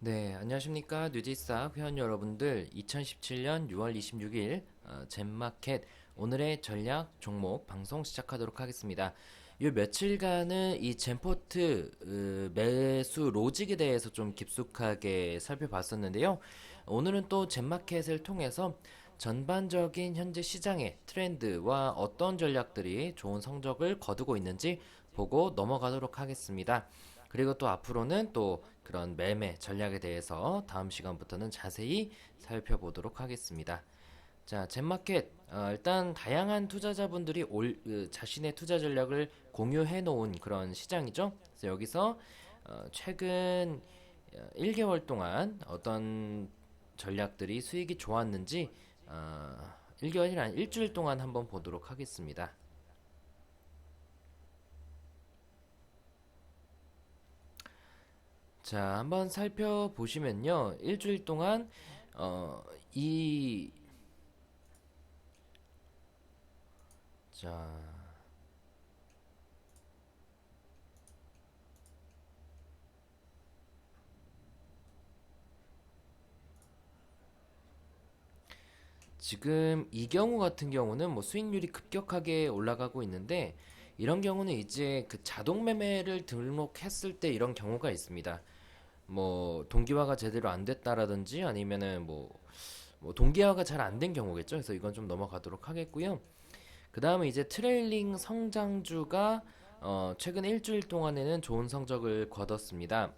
네, 안녕하십니까. 뉴지스타 회원 여러분들. 2017년 6월 26일 젠마켓 오늘의 전략 종목 방송 시작하도록 하겠습니다. 이 며칠간은 이 젠포트 매수 로직에 대해서 좀 깊숙하게 살펴봤었는데요. 오늘은 또 젠마켓을 통해서 전반적인 현재 시장의 트렌드와 어떤 전략들이 좋은 성적을 거두고 있는지 보고 넘어가도록 하겠습니다. 그리고 또 앞으로는 또 그런 매매 전략에 대해서 다음 시간부터는 자세히 살펴보도록 하겠습니다. 자, 젠마켓 일단 다양한 투자자분들이 자신의 투자 전략을 공유해 놓은 그런 시장이죠. 그래서 여기서 최근 1개월 동안 어떤 전략들이 수익이 좋았는지 1개월이 아니라 일주일 동안 한번 보도록 하겠습니다. 자, 한번 살펴보시면요. 일주일 동안 어, 이 자, 지금 이 경우 같은 경우는 뭐 수익률이 급격하게 올라가고 있는데 이런 경우는 이제 그 자동 매매를 등록했을 때 이런 경우가 있습니다. 뭐 동기화가 제대로 안 됐다라든지 아니면은 뭐 동기화가 잘 안 된 경우겠죠. 그래서 이건 좀 넘어가도록 하겠고요. 그 다음에 이제 트레일링 성장주가 최근 일주일 동안에는 좋은 성적을 거뒀습니다.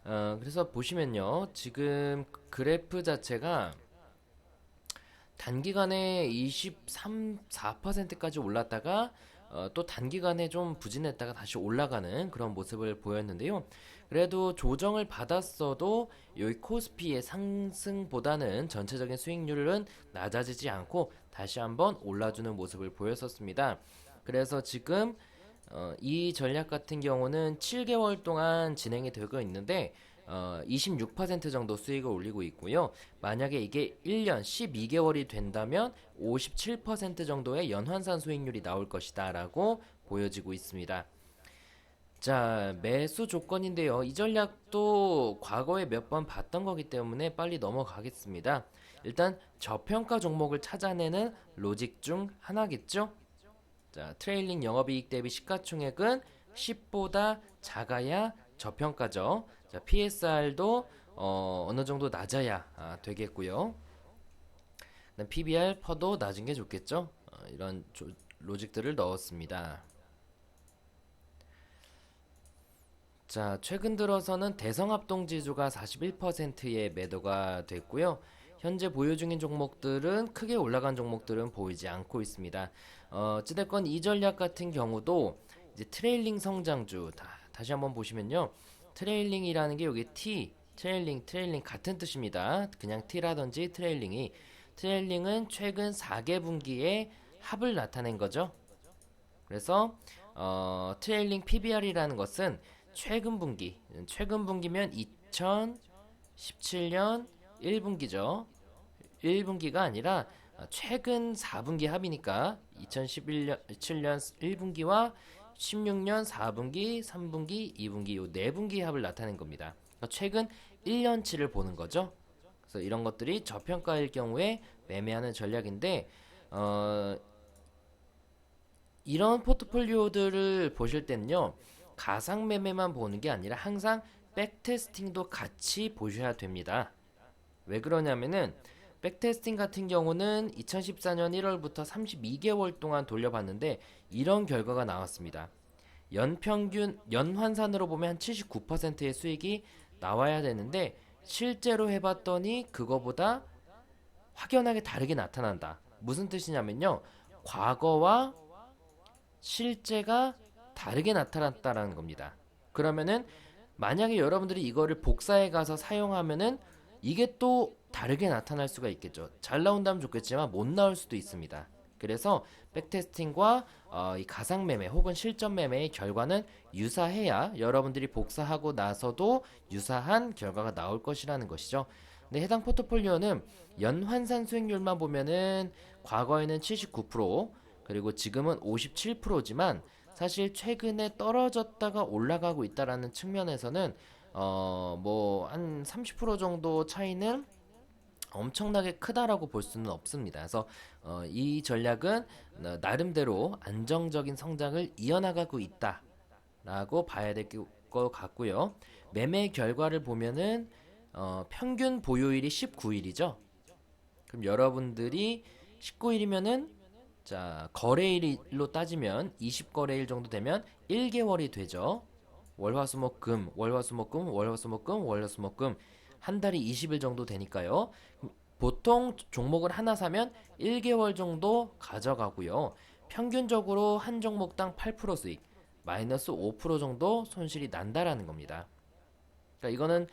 그래서 보시면요. 지금 그래프 자체가 단기간에 23, 4%까지 올랐다가 또 단기간에 좀 부진했다가 다시 올라가는 그런 모습을 보였는데요. 그래도 조정을 받았어도 여기 코스피의 상승보다는 전체적인 수익률은 낮아지지 않고 다시 한번 올라주는 모습을 보였었습니다. 그래서 지금 이 전략 같은 경우는 7개월 동안 진행이 되고 있는데 26% 정도 수익을 올리고 있고요. 만약에 이게 1년 12개월이 된다면 57% 정도의 연환산 수익률이 나올 것이다 라고 보여지고 있습니다. 자, 매수 조건인데요. 이 전략도 과거에 몇 번 봤던 거기 때문에 빨리 넘어가겠습니다. 일단 저평가 종목을 찾아내는 로직 중 하나겠죠? 자, 트레일링 영업이익 대비 시가총액은 10보다 작아야 저평가죠. 자, PSR도 어느 정도 낮아야 되겠고요. PBR, 퍼도 낮은 게 좋겠죠. 이런 로직들을 넣었습니다. 자, 최근 들어서는 대성합동지주가 41%의 매도가 됐고요. 현재 보유 중인 종목들은 크게 올라간 종목들은 보이지 않고 있습니다. 어찌됐건 이 전략 같은 경우도 이제 트레일링 성장주 다시 한번 보시면요. 트레일링이라는 게 여기 트레일링 같은 뜻입니다. 그냥 T라든지 트레일링은 최근 4개분기의 합을 나타낸 거죠. 그래서 트레일링 PBR이라는 것은 최근 분기면 2017년 1분기죠. 1분기가 아니라 최근 4분기 합이니까 2011년 7년 1분기와 16년 4분기, 3분기, 2분기 이 4분기 합을 나타낸 겁니다. 그러니까 최근 1년치를 보는 거죠. 그래서 이런 것들이 저평가일 경우에 매매하는 전략인데 이런 포트폴리오들을 보실 때는요. 가상 매매만 보는 게 아니라 항상 백테스팅도 같이 보셔야 됩니다. 왜 그러냐면은 백테스팅 같은 경우는 2014년 1월부터 32개월 동안 돌려봤는데 이런 결과가 나왔습니다. 연평균 연환산으로 보면 한 79%의 수익이 나와야 되는데 실제로 해봤더니 그거보다 확연하게 다르게 나타난다. 무슨 뜻이냐면요. 과거와 실제가 다르게 나타났다라는 겁니다. 그러면은 만약에 여러분들이 이거를 복사해 가서 사용하면은 이게 또 다르게 나타날 수가 있겠죠. 잘 나온다면 좋겠지만 못 나올 수도 있습니다. 그래서 백테스팅과 이 가상 매매 혹은 실전 매매의 결과는 유사해야 여러분들이 복사하고 나서도 유사한 결과가 나올 것이라는 것이죠. 근데 해당 포트폴리오는 연환산 수익률만 보면은 과거에는 79% 그리고 지금은 57%지만 사실 최근에 떨어졌다가 올라가고 있다라는 측면에서는 뭐 한 30% 정도 차이는 엄청나게 크다라고 볼 수는 없습니다. 그래서 이 전략은 나름대로 안정적인 성장을 이어나가고 있다라고 봐야 될 것 같고요. 매매 결과를 보면은 평균 보유일이 19일이죠. 그럼 여러분들이 19일이면은 자, 거래일로 따지면 20거래일 정도 되면 1개월이 되죠. 월화수목금, 월화수목금, 월화수목금, 월화수목금 한 달이 20일 정도 되니까요. 보통 종목을 하나 사면 1개월 정도 가져가고요. 평균적으로 한 종목당 8% 수익, 마이너스 5% 정도 손실이 난다라는 겁니다. 그러니까 이거는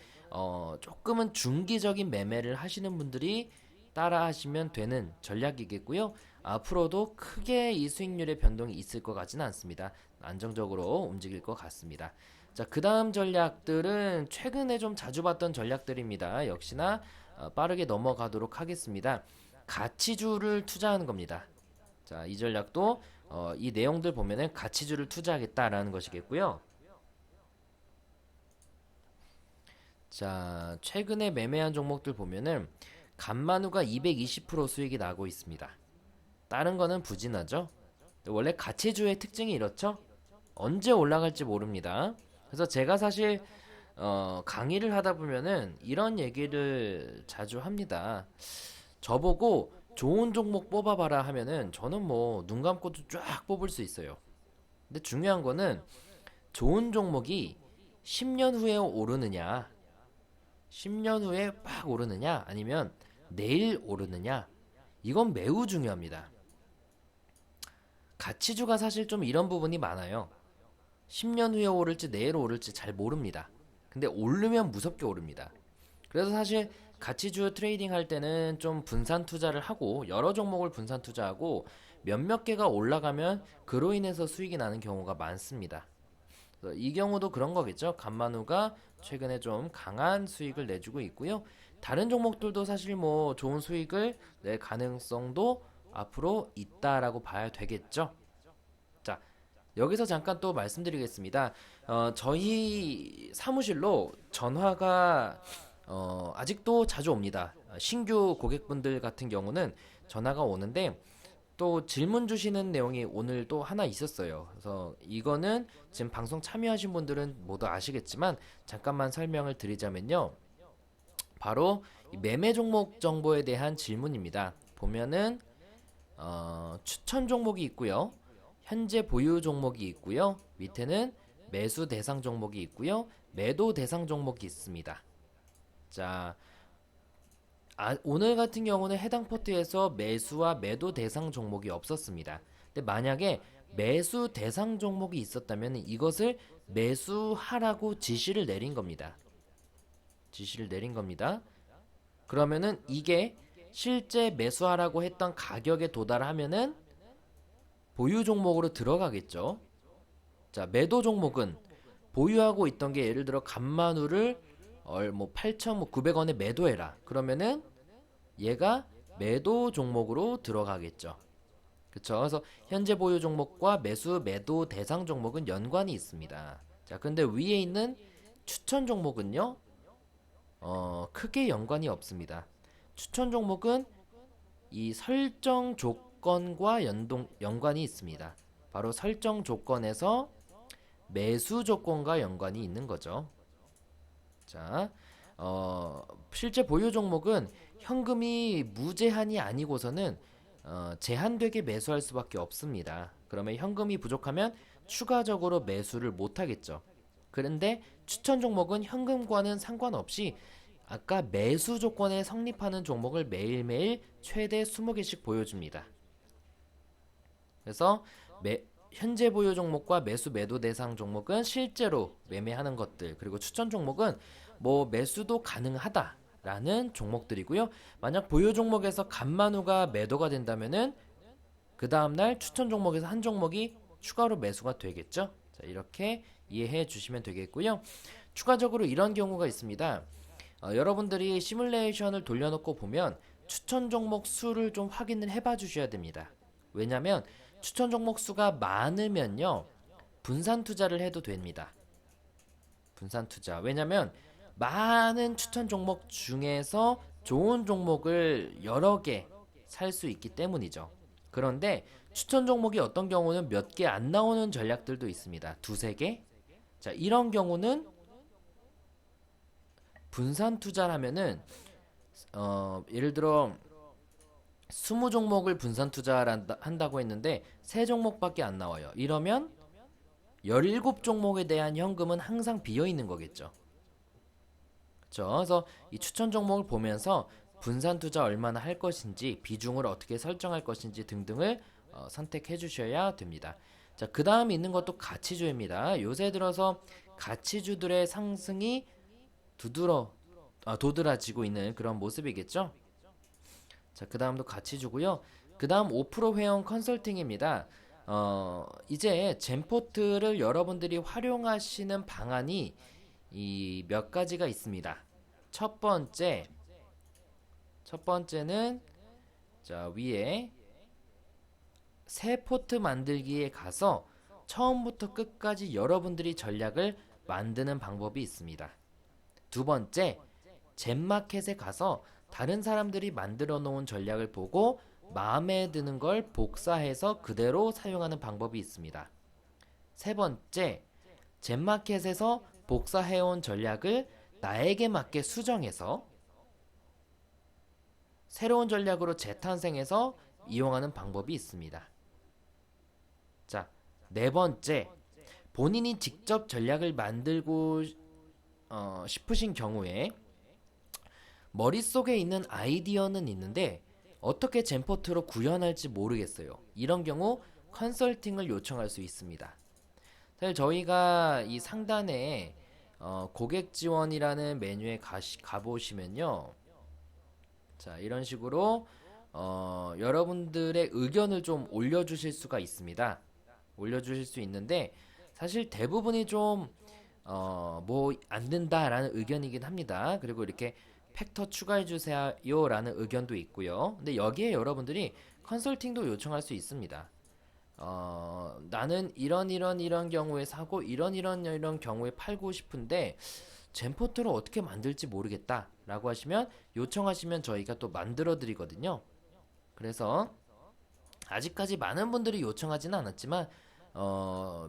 조금은 중기적인 매매를 하시는 분들이 따라 하시면 되는 전략이겠고요. 앞으로도 크게 이 수익률의 변동이 있을 것 같지는 않습니다. 안정적으로 움직일 것 같습니다. 자, 그 다음 전략들은 최근에 좀 자주 봤던 전략들입니다. 역시나 빠르게 넘어가도록 하겠습니다. 가치주를 투자하는 겁니다. 자, 이 전략도 이 내용들 보면은 가치주를 투자하겠다라는 것이겠고요. 자, 최근에 매매한 종목들 보면은 간만우가 220% 수익이 나고 있습니다. 다른 거는 부진하죠. 원래 가치주의 특징이 이렇죠. 언제 올라갈지 모릅니다. 그래서 제가 사실 강의를 하다 보면은 이런 얘기를 자주 합니다. 저보고 좋은 종목 뽑아봐라 하면은 저는 뭐 눈 감고도 쫙 뽑을 수 있어요. 근데 중요한 거는 좋은 종목이 10년 후에 오르느냐, 10년 후에 팍 오르느냐, 아니면 내일 오르느냐, 이건 매우 중요합니다. 가치주가 사실 좀 이런 부분이 많아요. 10년 후에 오를지 내일 오를지 잘 모릅니다. 근데 오르면 무섭게 오릅니다. 그래서 사실 가치주 트레이딩 할 때는 좀 분산 투자를 하고 여러 종목을 분산 투자하고 몇몇 개가 올라가면 그로 인해서 수익이 나는 경우가 많습니다. 그래서 이 경우도 그런 거겠죠. 간만우가 최근에 좀 강한 수익을 내주고 있고요. 다른 종목들도 사실 뭐 좋은 수익을 낼 가능성도 앞으로 있다라고 봐야 되겠죠. 자, 여기서 잠깐 또 말씀드리겠습니다. 저희 사무실로 전화가 아직도 자주 옵니다. 신규 고객분들 같은 경우는 전화가 오는데 또 질문 주시는 내용이 오늘 또 하나 있었어요. 그래서 이거는 지금 방송 참여하신 분들은 모두 아시겠지만 잠깐만 설명을 드리자면요. 바로 매매 종목 정보에 대한 질문입니다. 보면은 추천 종목이 있고요. 현재 보유 종목이 있고요. 밑에는 매수 대상 종목이 있고요. 매도 대상 종목이 있습니다. 자, 오늘 같은 경우는 해당 포트에서 매수와 매도 대상 종목이 없었습니다. 근데 만약에 매수 대상 종목이 있었다면 이것을 매수하라고 지시를 내린 겁니다. 지시를 내린 겁니다. 그러면은 이게 실제 매수하라고 했던 가격에 도달하면은 보유 종목으로 들어가겠죠. 자, 매도 종목은 보유하고 있던 게 예를 들어 간만우를 뭐 8,900원에 매도해라. 그러면은 얘가 매도 종목으로 들어가겠죠. 그쵸? 그래서 현재 보유 종목과 매도 대상 종목은 연관이 있습니다. 자, 근데 위에 있는 추천 종목은요, 크게 연관이 없습니다. 추천 종목은 이 설정 조건과 연관이 있습니다. 바로 설정 조건에서 매수 조건과 연관이 있는 거죠. 자, 실제 보유 종목은 현금이 무제한이 아니고서는 제한되게 매수할 수밖에 없습니다. 그러면 현금이 부족하면 추가적으로 매수를 못하겠죠. 그런데 추천 종목은 현금과는 상관없이 아까 매수 조건에 성립하는 종목을 매일매일 최대 20개씩 보여줍니다. 그래서 현재 보유 종목과 매도 대상 종목은 실제로 매매하는 것들, 그리고 추천 종목은 뭐 매수도 가능하다라는 종목들이고요. 만약 보유 종목에서 간만우가 매도가 된다면은 그 다음날 추천 종목에서 한 종목이 추가로 매수가 되겠죠. 자, 이렇게 이해해 주시면 되겠고요. 추가적으로 이런 경우가 있습니다. 여러분들이 시뮬레이션을 돌려놓고 보면 추천 종목 수를 좀 확인을 해봐 주셔야 됩니다. 왜냐면 추천 종목 수가 많으면요, 분산 투자를 해도 됩니다. 분산 투자. 왜냐면 많은 추천 종목 중에서 좋은 종목을 여러 개 살 수 있기 때문이죠. 그런데 추천 종목이 어떤 경우는 몇 개 안 나오는 전략들도 있습니다. 두세 개? 자, 이런 경우는 분산 투자라면은 예를 들어 20종목을 분산 투자한다고 했는데 3종목밖에 안 나와요. 이러면 17종목에 대한 현금은 항상 비어 있는 거겠죠. 그렇죠? 그래서 이 추천 종목을 보면서 분산 투자 얼마나 할 것인지, 비중을 어떻게 설정할 것인지 등등을 선택해 주셔야 됩니다. 자, 그 다음에 있는 것도 가치주입니다. 요새 들어서 가치주들의 상승이 도드라지고 있는 그런 모습이겠죠. 자, 그 다음도 가치주고요. 그 다음 5% 회원 컨설팅입니다. 이제 젠포트를 여러분들이 활용하시는 방안이 이 몇 가지가 있습니다. 첫 번째는 자, 위에 새 포트 만들기에 가서 처음부터 끝까지 여러분들이 전략을 만드는 방법이 있습니다. 두 번째, 젠마켓에 가서 다른 사람들이 만들어 놓은 전략을 보고 마음에 드는 걸 복사해서 그대로 사용하는 방법이 있습니다. 세 번째, 젠마켓에서 복사해온 전략을 나에게 맞게 수정해서 새로운 전략으로 재탄생해서 이용하는 방법이 있습니다. 자, 네 번째, 본인이 직접 전략을 만들고 싶으신 경우에 머릿속에 있는 아이디어는 있는데 어떻게 젠포트로 구현할지 모르겠어요. 이런 경우 컨설팅을 요청할 수 있습니다. 사실 저희가 이 상단에 고객 지원이라는 메뉴에 가보시면요. 자, 이런 식으로 여러분들의 의견을 좀 올려주실 수가 있습니다. 올려주실 수 있는데 사실 대부분이 좀 뭐 안 된다라는 의견이긴 합니다. 그리고 이렇게 팩터 추가해 주세요라는 의견도 있고요. 근데 여기에 여러분들이 컨설팅도 요청할 수 있습니다. 나는 이런 경우에 사고 이런 경우에 팔고 싶은데 젠포트를 어떻게 만들지 모르겠다 라고 하시면 요청하시면 저희가 또 만들어 드리거든요. 그래서 아직까지 많은 분들이 요청하지는 않았지만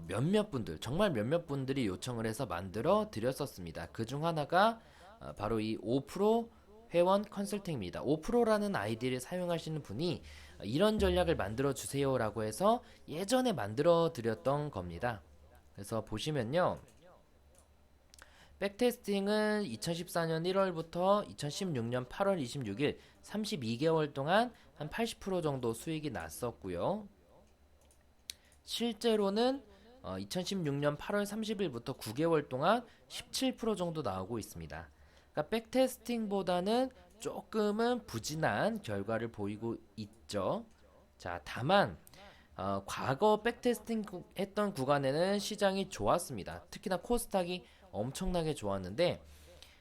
몇몇 분들, 정말 몇몇 분들이 요청을 해서 만들어 드렸었습니다. 그 중 하나가 바로 이 5% 회원 컨설팅입니다. 5%라는 아이디를 사용하시는 분이 이런 전략을 만들어 주세요 라고 해서 예전에 만들어 드렸던 겁니다. 그래서 보시면요, 백테스팅은 2014년 1월부터 2016년 8월 26일 32개월 동안 한 80% 정도 수익이 났었고요. 실제로는 2016년 8월 30일부터 9개월 동안 17% 정도 나오고 있습니다. 그러니까 백테스팅보다는 조금은 부진한 결과를 보이고 있죠. 자, 다만 과거 백테스팅 했던 구간에는 시장이 좋았습니다. 특히나 코스닥이 엄청나게 좋았는데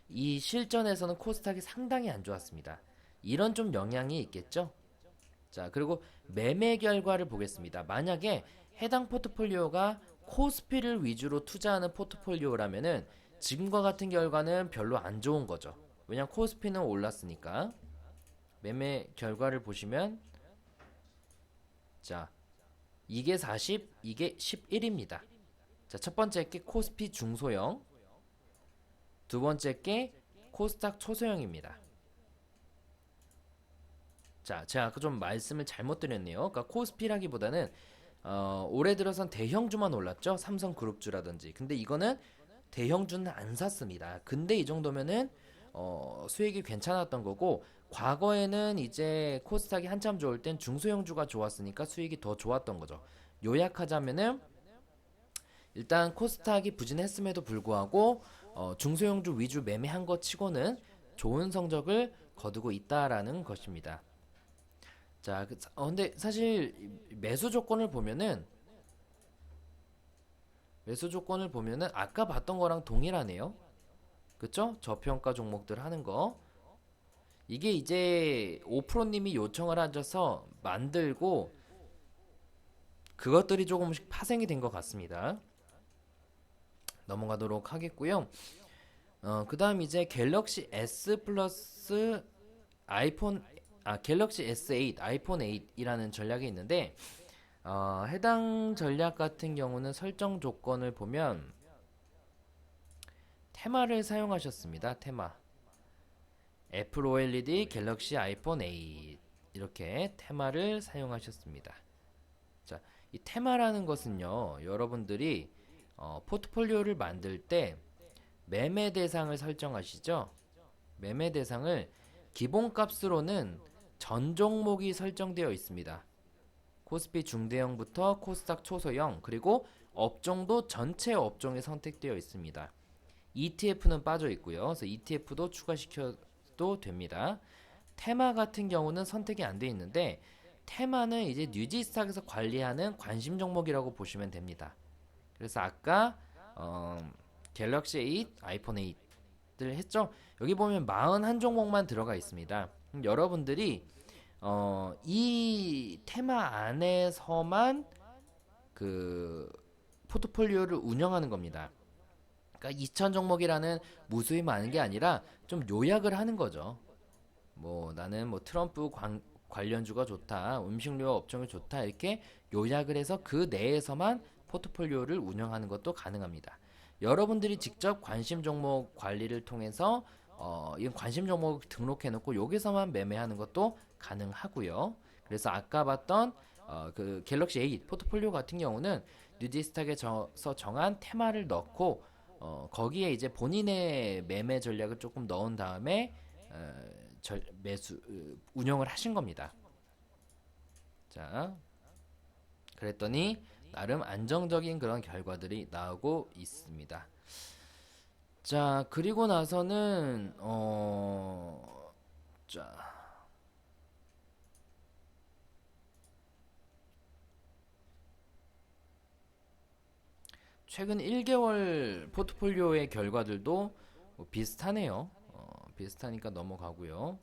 이 실전에서는 코스닥이 상당히 안 좋았습니다. 이런 좀 영향이 있겠죠. 자, 그리고 매매 결과를 보겠습니다. 만약에 해당 포트폴리오가 코스피를 위주로 투자하는 포트폴리오라면은 지금과 같은 결과는 별로 안 좋은 거죠. 왜냐면 코스피는 올랐으니까. 매매 결과를 보시면 자, 이게 40, 이게 11입니다. 자, 첫 번째 게 코스피 중소형, 두 번째 게 코스닥 초소형입니다. 자, 제가 아까 좀 말씀을 잘못 드렸네요. 그러니까 코스피라기보다는 올해 들어선 대형주만 올랐죠. 삼성그룹주라든지. 근데 이거는 대형주는 안 샀습니다. 근데 이 정도면은 수익이 괜찮았던 거고, 과거에는 이제 코스닥이 한참 좋을 땐 중소형주가 좋았으니까 수익이 더 좋았던 거죠. 요약하자면은 일단 코스닥이 부진했음에도 불구하고 중소형주 위주 매매한 것 치고는 좋은 성적을 거두고 있다라는 것입니다. 자, 근데 사실 매수 조건을 보면은 아까 봤던 거랑 동일하네요. 그쵸? 저평가 종목들 하는 거. 이게 이제 5%님이 요청을 하셔서 만들고 그것들이 조금씩 파생이 된 것 같습니다. 넘어가도록 하겠고요. 그 다음 이제 갤럭시 S 플러스 아이폰, 갤럭시 S8, 아이폰 8이라는 전략이 있는데, 해당 전략 같은 경우는 설정 조건을 보면 테마를 사용하셨습니다. 테마. 애플 OLED 갤럭시 아이폰 8 이렇게 테마를 사용하셨습니다. 자, 이 테마라는 것은요, 여러분들이 포트폴리오를 만들 때 매매 대상을 설정하시죠. 매매 대상을 기본값으로는 전 종목이 설정되어 있습니다. 코스피 중대형부터 코스닥 초소형 그리고 업종도 전체 업종에 선택되어 있습니다. ETF는 빠져 있고요. 그래서 ETF도 추가시켜도 됩니다. 테마 같은 경우는 선택이 안 되어 있는데 테마는 이제 뉴지스탁에서 관리하는 관심 종목이라고 보시면 됩니다. 그래서 아까 갤럭시 8, 아이폰 8들 했죠? 여기 보면 41종목만 들어가 있습니다. 여러분들이 이 테마 안에서만 그 포트폴리오를 운영하는 겁니다. 그러니까 2000종목이라는 무수히 많은 게 아니라 좀 요약을 하는 거죠. 뭐 나는 뭐 트럼프 관련주가 좋다, 음식료 업종이 좋다 이렇게 요약을 해서 그 내에서만 포트폴리오를 운영하는 것도 가능합니다. 여러분들이 직접 관심 종목 관리를 통해서 이 관심 종목 등록해 놓고 여기서만 매매하는 것도 가능하고요. 그래서 아까 봤던 그 갤럭시 8 포트폴리오 같은 경우는 뉴지스탁에서 정한 테마를 넣고 거기에 이제 본인의 매매 전략을 조금 넣은 다음에 매수 운영을 하신 겁니다. 자, 그랬더니 나름 안정적인 그런 결과들이 나오고 있습니다. 자, 그리고 나서는 자, 최근 1개월 포트폴리오의 결과들도 뭐 비슷하네요. 비슷하니까 넘어가고요.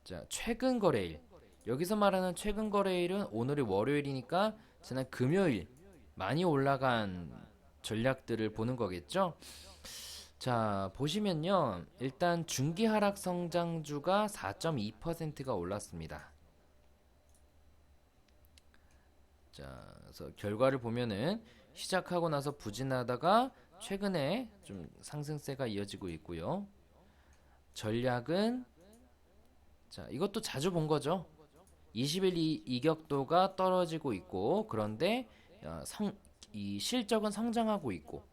자, 최근 거래일. 여기서 말하는 최근 거래일은 오늘이 월요일이니까 지난 금요일 많이 올라간 전략들을 보는 거겠죠? 자, 보시면요. 일단 중기 하락 성장주가 4.2%가 올랐습니다. 자, 그래서 결과를 보면은 시작하고 나서 부진하다가 최근에 좀 상승세가 이어지고 있고요. 전략은 자, 이것도 자주 본 거죠. 20일 이격도가 떨어지고 있고 그런데 이 실적은 성장하고 있고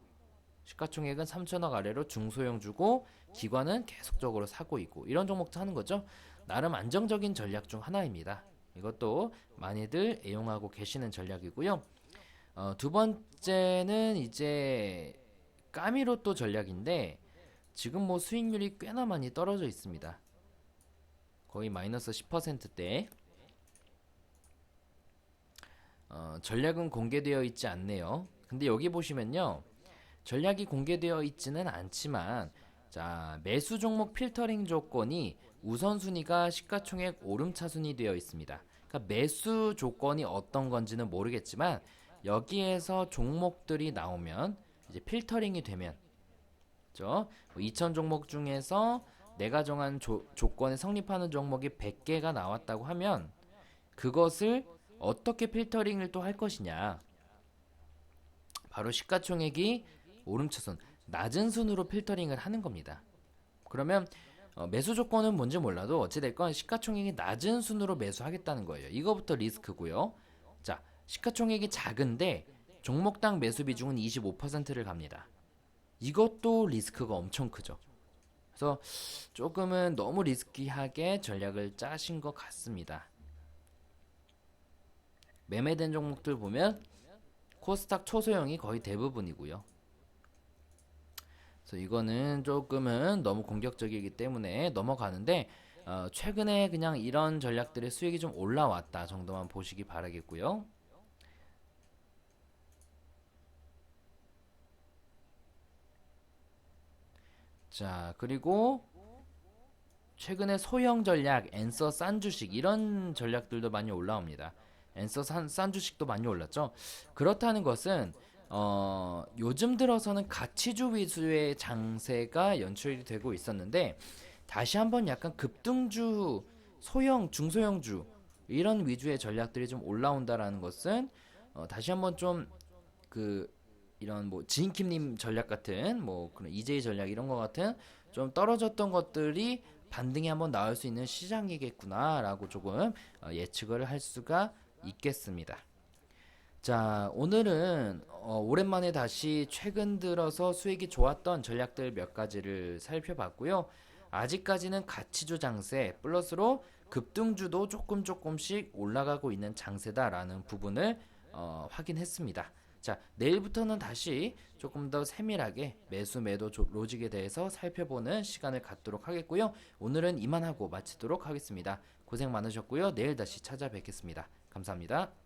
시가총액은 3천억 아래로 중소형 주고 기관은 계속적으로 사고 있고 이런 종목도 하는 거죠. 나름 안정적인 전략 중 하나입니다. 이것도 많이들 애용하고 계시는 전략이고요. 두 번째는 이제 까미로또 전략인데 지금 뭐 수익률이 꽤나 많이 떨어져 있습니다. 거의 마이너스 10%대. 전략은 공개되어 있지 않네요. 근데 여기 보시면요. 전략이 공개되어 있지는 않지만 자, 매수 종목 필터링 조건이 우선순위가 시가총액 오름차순이 되어 있습니다. 그러니까 매수 조건이 어떤 건지는 모르겠지만 여기에서 종목들이 나오면 이제 필터링이 되면 2000 종목 중에서 내가 정한 조건에 성립하는 종목이 100개가 나왔다고 하면 그것을 어떻게 필터링을 또 할 것이냐. 바로 시가총액이 오름차순, 낮은 순으로 필터링을 하는 겁니다. 그러면 매수 조건은 뭔지 몰라도 어찌됐건 시가총액이 낮은 순으로 매수하겠다는 거예요. 이거부터 리스크고요. 자, 시가총액이 작은데 종목당 매수 비중은 25%를 갑니다. 이것도 리스크가 엄청 크죠. 그래서 조금은 너무 리스키하게 전략을 짜신 것 같습니다. 매매된 종목들 보면 코스닥 초소형이 거의 대부분이고요. 그래서 이거는 조금은 너무 공격적이기 때문에 넘어가는데 최근에 그냥 이런 전략들의 수익이 좀 올라왔다 정도만 보시기 바라겠고요. 자, 그리고 최근에 소형 전략, 엔서 싼 주식 이런 전략들도 많이 올라옵니다. 엔서 싼 주식도 많이 올랐죠. 그렇다는 것은 요즘 들어서는 가치주 위주의 장세가 연출이 되고 있었는데 다시 한번 약간 급등주, 소형, 중소형주 이런 위주의 전략들이 좀 올라온다라는 것은 다시 한번 좀 그 이런 뭐 지인킴님 전략 같은 뭐 그런 EJ 전략 이런 거 같은 좀 떨어졌던 것들이 반등이 한번 나올 수 있는 시장이겠구나라고 조금 예측을 할 수가 있겠습니다. 자, 오늘은 오랜만에 다시 최근 들어서 수익이 좋았던 전략들 몇 가지를 살펴봤고요. 아직까지는 가치주 장세 플러스로 급등주도 조금씩 올라가고 있는 장세다라는 부분을 확인했습니다. 자, 내일부터는 다시 조금 더 세밀하게 매수 매도 로직에 대해서 살펴보는 시간을 갖도록 하겠고요. 오늘은 이만하고 마치도록 하겠습니다. 고생 많으셨고요. 내일 다시 찾아뵙겠습니다. 감사합니다.